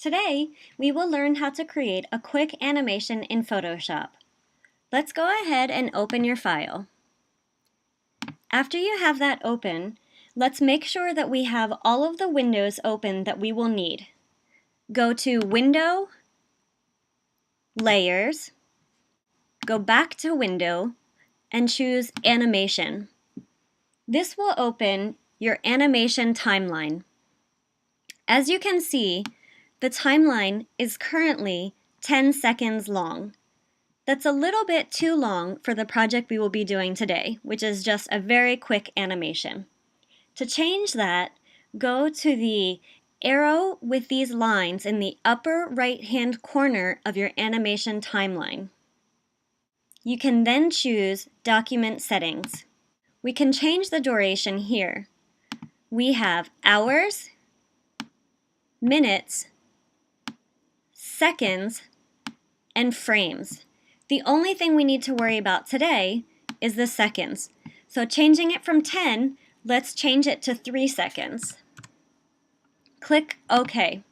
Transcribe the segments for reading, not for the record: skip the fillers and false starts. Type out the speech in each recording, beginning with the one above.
Today, we will learn how to create a quick animation in Photoshop. Let's go ahead and open your file. After you have that open, let's make sure that we have all of the windows open that we will need. Go to Window, Layers, go back to Window, and choose Animation. This will open your animation timeline. As you can see, the timeline is currently 10 seconds long. That's a little bit too long for the project we will be doing today, which is just a very quick animation. To change that, go to the arrow with these lines in the upper right-hand corner of your animation timeline. You can then choose Document Settings. We can change the duration here. We have hours, minutes, seconds, and frames. The only thing we need to worry about today is the seconds. So changing it from 10, let's change it to 3 seconds. Click OK.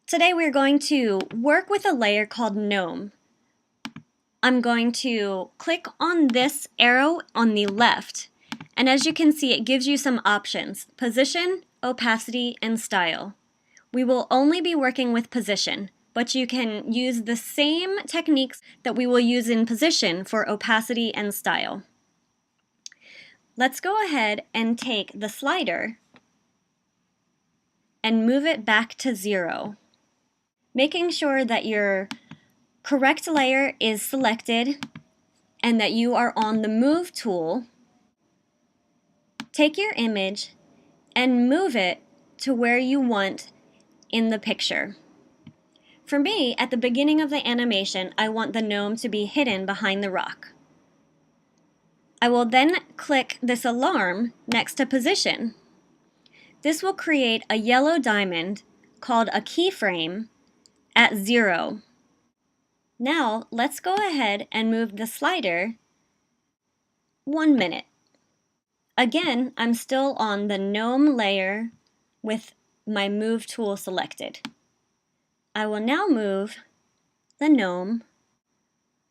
Today we're going to work with a layer called Gnome. I'm going to click on this arrow on the left, and as you can see, it gives you some options: position, opacity, and style. We will only be working with position, but you can use the same techniques that we will use in position for opacity and style. Let's go ahead and take the slider and move it back to 0, making sure that your correct layer is selected and that you are on the Move tool. Take your image and move it to where you want in the picture. For me, at the beginning of the animation, I want the gnome to be hidden behind the rock. I will then click this alarm next to position. This will create a yellow diamond called a keyframe at 0. Now, let's go ahead and move the slider 1 minute. Again, I'm still on the gnome layer with my Move tool selected. I will now move the gnome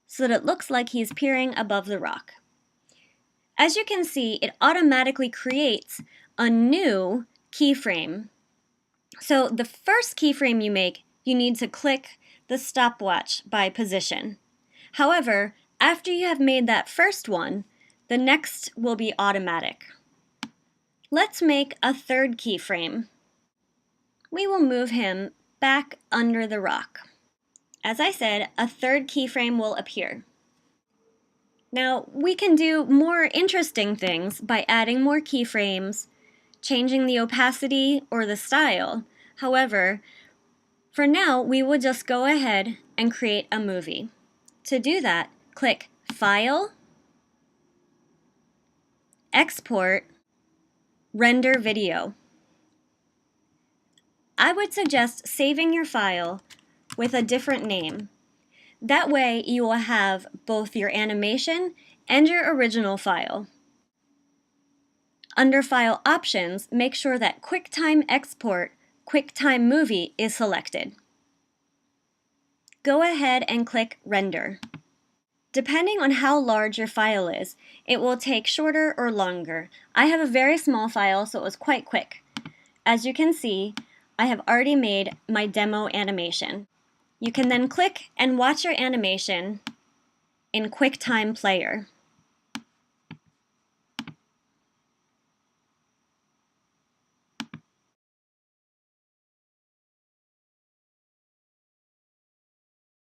so that it looks like he's peering above the rock. As you can see, it automatically creates a new keyframe. So the first keyframe you make, you need to click the stopwatch by position. However, after you have made that first one, the next will be automatic. Let's make a third keyframe. We will move him back under the rock. As I said, a third keyframe will appear. Now, we can do more interesting things by adding more keyframes, changing the opacity or the style. However, for now, we will just go ahead and create a movie. To do that, click File, Export, Render Video. I would suggest saving your file with a different name. That way you will have both your animation and your original file. Under File Options, make sure that QuickTime Export, QuickTime Movie is selected. Go ahead and click Render. Depending on how large your file is, it will take shorter or longer. I have a very small file, so it was quite quick. As you can see, I have already made my demo animation. You can then click and watch your animation in QuickTime Player.